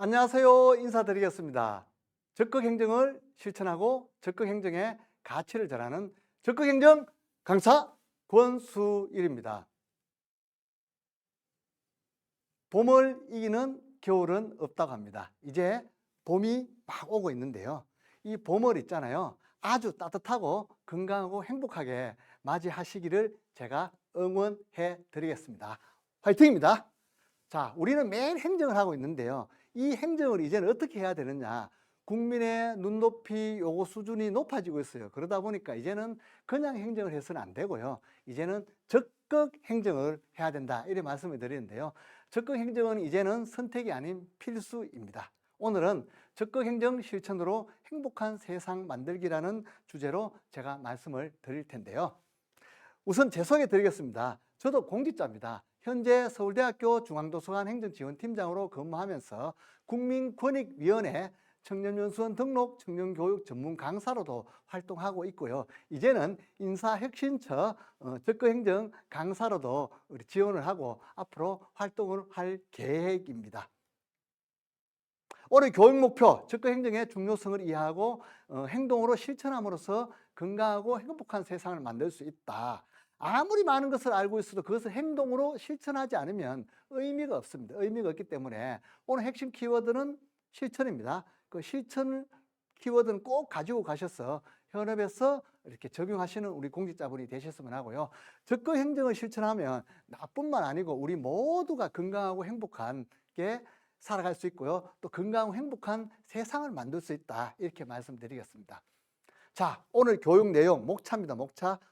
안녕하세요. 인사드리겠습니다. 적극행정을 실천하고 적극행정의 가치를 전하는 적극행정 강사 권수일입니다. 봄을 이기는 겨울은 없다고 합니다. 이제 봄이 막 오고 있는데요. 이 봄을 있잖아요. 아주 따뜻하고 건강하고 행복하게 맞이하시기를 제가 응원해 드리겠습니다. 화이팅입니다. 자, 우리는 매일 행정을 하고 있는데요. 이 행정을 이제는 어떻게 해야 되느냐. 국민의 눈높이 요구 수준이 높아지고 있어요. 그러다 보니까 이제는 그냥 행정을 해서는 안 되고요. 이제는 적극 행정을 해야 된다. 이렇게 말씀을 드리는데요. 적극 행정은 이제는 선택이 아닌 필수입니다. 오늘은 적극 행정 실천으로 행복한 세상 만들기라는 주제로 제가 말씀을 드릴 텐데요. 우선 제 소개 드리겠습니다. 저도 공직자입니다. 현재 서울대학교 중앙도서관 행정지원팀장으로 근무하면서 국민권익위원회 청년연수원 등록 청년교육 전문 강사로도 활동하고 있고요. 이제는 인사혁신처 적극행정 강사로도 지원을 하고 앞으로 활동을 할 계획입니다. 올해 교육 목표, 적극행정의 중요성을 이해하고 행동으로 실천함으로써 건강하고 행복한 세상을 만들 수 있다. 아무리 많은 것을 알고 있어도 그것을 행동으로 실천하지 않으면 의미가 없습니다. 의미가 없기 때문에 오늘 핵심 키워드는 실천입니다. 그 실천 키워드는 꼭 가지고 가셔서 현업에서 이렇게 적용하시는 우리 공직자분이 되셨으면 하고요. 적극 행정을 실천하면 나뿐만 아니고 우리 모두가 건강하고 행복하게 살아갈 수 있고요. 또 건강하고 행복한 세상을 만들 수 있다. 이렇게 말씀드리겠습니다. 자, 오늘 교육 내용 목차입니다.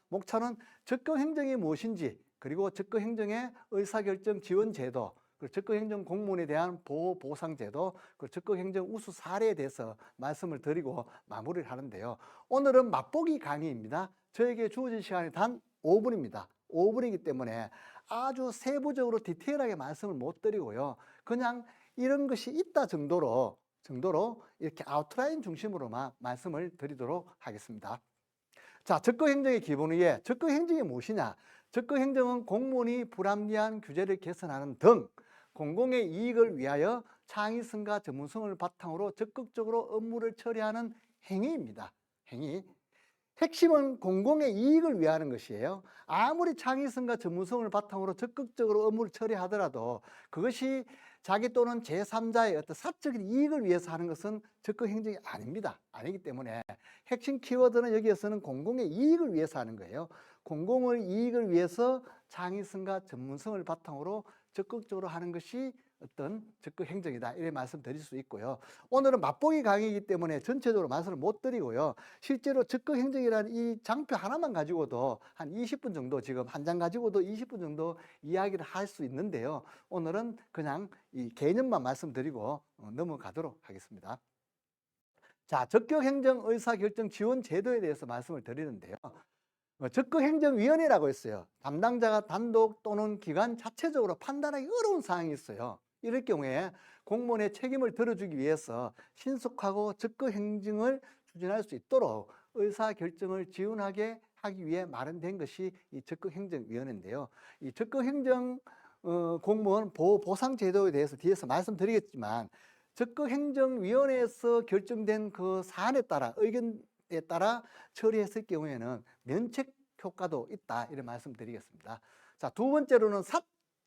목차는 적극행정이 무엇인지, 그리고 적극행정의 의사결정 지원 제도, 그리고 적극행정 공무원에 대한 보호 보상 제도, 그리고 적극행정 우수 사례에 대해서 말씀을 드리고 마무리를 하는데요. 오늘은 맛보기 강의입니다. 저에게 주어진 시간이 단 5분입니다. 5분이기 때문에 아주 세부적으로 디테일하게 말씀을 못 드리고요. 그냥 이런 것이 있다 정도로 이렇게 아웃라인 중심으로만 말씀을 드리도록 하겠습니다. 자, 적극행정의 기본 위에 적극행정이 무엇이냐? 적극행정은 공무원이 불합리한 규제를 개선하는 등 공공의 이익을 위하여 창의성과 전문성을 바탕으로 적극적으로 업무를 처리하는 행위입니다. 행위. 핵심은 공공의 이익을 위하는 것이에요. 아무리 창의성과 전문성을 바탕으로 적극적으로 업무를 처리하더라도 그것이 자기 또는 제3자의 어떤 사적인 이익을 위해서 하는 것은 적극 행정이 아닙니다. 아니기 때문에 핵심 키워드는 여기에서는 공공의 이익을 위해서 하는 거예요. 공공의 이익을 위해서 창의성과 전문성을 바탕으로 적극적으로 하는 것이 어떤 적극 행정이다. 이렇게 말씀드릴 수 있고요. 오늘은 맛보기 강의이기 때문에 전체적으로 말씀을 못 드리고요. 실제로 적극 행정이라는 이 장표 하나만 가지고도 한 20분 정도, 지금 한 장 가지고도 20분 정도 이야기를 할 수 있는데요. 오늘은 그냥 이 개념만 말씀드리고 넘어가도록 하겠습니다. 자, 적극행정 의사결정 지원 제도에 대해서 말씀을 드리는데요. 적극행정위원회라고 있어요. 담당자가 단독 또는 기관 자체적으로 판단하기 어려운 사항이 있어요. 이럴 경우에 공무원의 책임을 들어주기 위해서 신속하고 적극 행정을 추진할 수 있도록 의사결정을 지원하게 하기 위해 마련된 것이 이 적극행정위원회인데요. 이 적극행정 공무원 보상제도에 대해서 뒤에서 말씀드리겠지만 적극행정위원회에서 결정된 그 사안에 따라 의견에 따라 처리했을 경우에는 면책 효과도 있다. 이런 말씀드리겠습니다. 자, 두 번째로는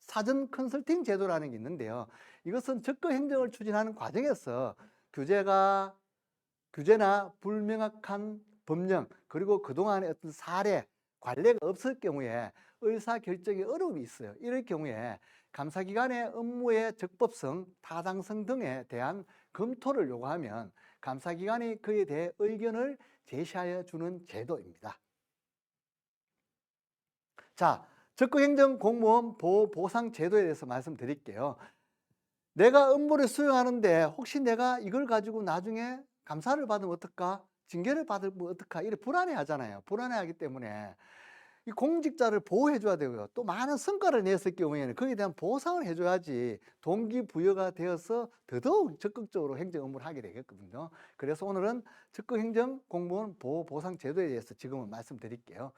사전 컨설팅 제도라는 게 있는데요. 이것은 적극 행정을 추진하는 과정에서 규제나 불명확한 법령, 그리고 그동안의 어떤 사례, 관례가 없을 경우에 의사결정에 어려움이 있어요. 이럴 경우에 감사기관의 업무의 적법성, 타당성 등에 대한 검토를 요구하면 감사기관이 그에 대해 의견을 제시하여 주는 제도입니다. 자, 적극행정 공무원 보상 제도에 대해서 말씀드릴게요. 내가 업무를 수행하는데 혹시 내가 이걸 가지고 나중에 감사를 받으면 어떨까? 징계를 받으면 어떨까? 이렇게 불안해하잖아요. 불안해하기 때문에 이 공직자를 보호해 줘야 되고요. 또 많은 성과를 냈을 경우에는 거기에 대한 보상을 해줘야지 동기부여가 되어서 더더욱 적극적으로 행정 업무를 하게 되겠거든요. 그래서 오늘은 적극행정 공무원 보상 제도에 대해서 지금은 말씀드릴게요.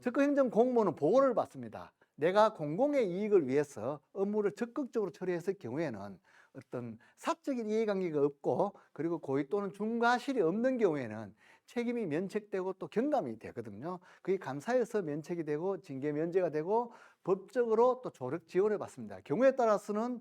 적극행정 공무원은 보호를 받습니다. 내가 공공의 이익을 위해서 업무를 적극적으로 처리했을 경우에는 어떤 사적인 이해관계가 없고 그리고 고의 또는 중과실이 없는 경우에는 책임이 면책되고 또 경감이 되거든요. 그게 감사에서 면책이 되고 징계 면제가 되고 법적으로 또 조력 지원을 받습니다. 경우에 따라서는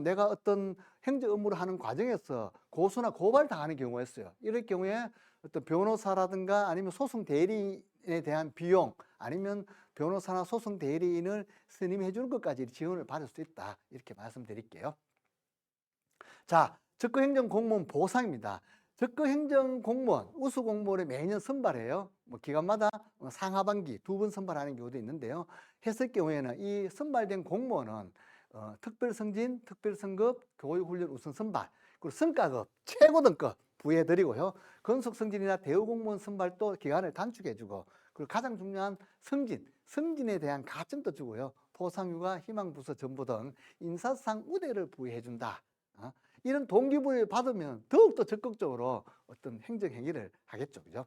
내가 어떤 행정 업무를 하는 과정에서 고소나 고발 당하는 경우가 있어요. 이럴 경우에 어떤 변호사라든가 아니면 소송 대리인에 대한 비용 아니면 변호사나 소송 대리인을 스님해 주는 것까지 지원을 받을 수 있다. 이렇게 말씀드릴게요. 자, 적극행정 공무원 보상입니다. 적극행정 공무원, 우수 공무원을 매년 선발해요. 뭐 기간마다 상하반기 2번 선발하는 경우도 있는데요. 했을 경우에는 이 선발된 공무원은 특별승진, 특별승급, 교육훈련 우선 선발, 그리고 성과급, 최고 등급 부여해드리고요. 건속승진이나 대우공무원 선발도 기간을 단축해주고, 그리고 가장 중요한 승진에 대한 가점도 주고요. 포상휴가, 희망부서 전부 등 인사상 우대를 부여해준다. 이런 동기부여를 받으면 더욱더 적극적으로 어떤 행정행위를 하겠죠. 그죠?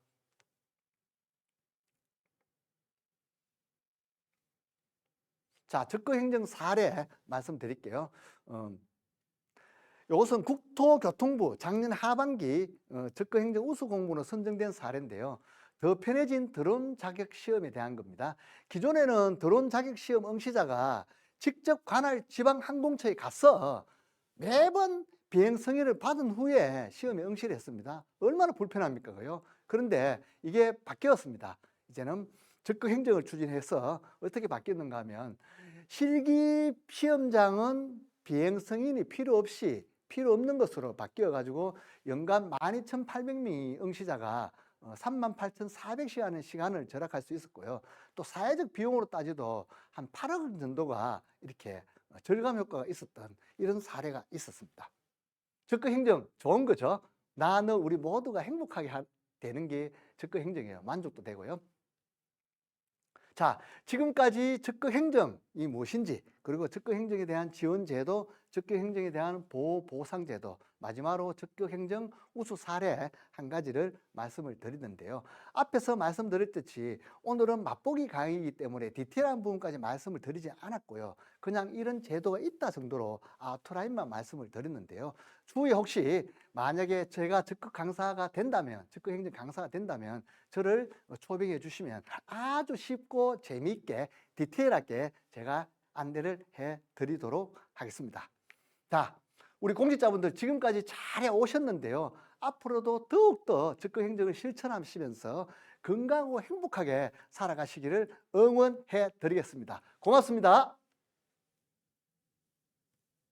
자, 적극행정 사례 말씀드릴게요. 이것은 국토교통부 작년 하반기 적극행정 우수공무원으로 선정된 사례인데요. 더 편해진 드론 자격 시험에 대한 겁니다. 기존에는 드론 자격 시험 응시자가 직접 관할 지방 항공처에 가서 매번 비행 승인을 받은 후에 시험에 응시를 했습니다. 얼마나 불편합니까, 그요? 그런데 이게 바뀌었습니다. 이제는 적극 행정을 추진해서 어떻게 바뀌었는가 하면 실기 시험장은 비행 승인이 필요 없는 것으로 바뀌어 가지고 연간 12,800명의 응시자가 38,400시간의 시간을 절약할 수 있었고요. 또 사회적 비용으로 따져도 한 8억 원 정도가 이렇게 절감 효과가 있었던 이런 사례가 있었습니다. 적극 행정 좋은 거죠. 나, 너, 우리 모두가 행복하게 되는 게 적극 행정이에요. 만족도 되고요. 자, 지금까지 적극 행정이 무엇인지, 그리고 적극 행정에 대한 지원 제도, 적극 행정에 대한 보상 제도, 마지막으로 적극 행정 우수 사례 한 가지를 말씀을 드리는데요. 앞에서 말씀드렸듯이 오늘은 맛보기 강의이기 때문에 디테일한 부분까지 말씀을 드리지 않았고요. 그냥 이런 제도가 있다 정도로 아웃라인만 말씀을 드렸는데요. 추후에 혹시 만약에 제가 적극 강사가 된다면, 적극 행정 강사가 된다면 저를 초빙해 주시면 아주 쉽고 재미있게 디테일하게 제가 안내를 해 드리도록 하겠습니다. 자, 우리 공직자분들 지금까지 잘 오셨는데요. 앞으로도 더욱더 적극 행정을 실천하시면서 건강하고 행복하게 살아가시기를 응원해 드리겠습니다. 고맙습니다.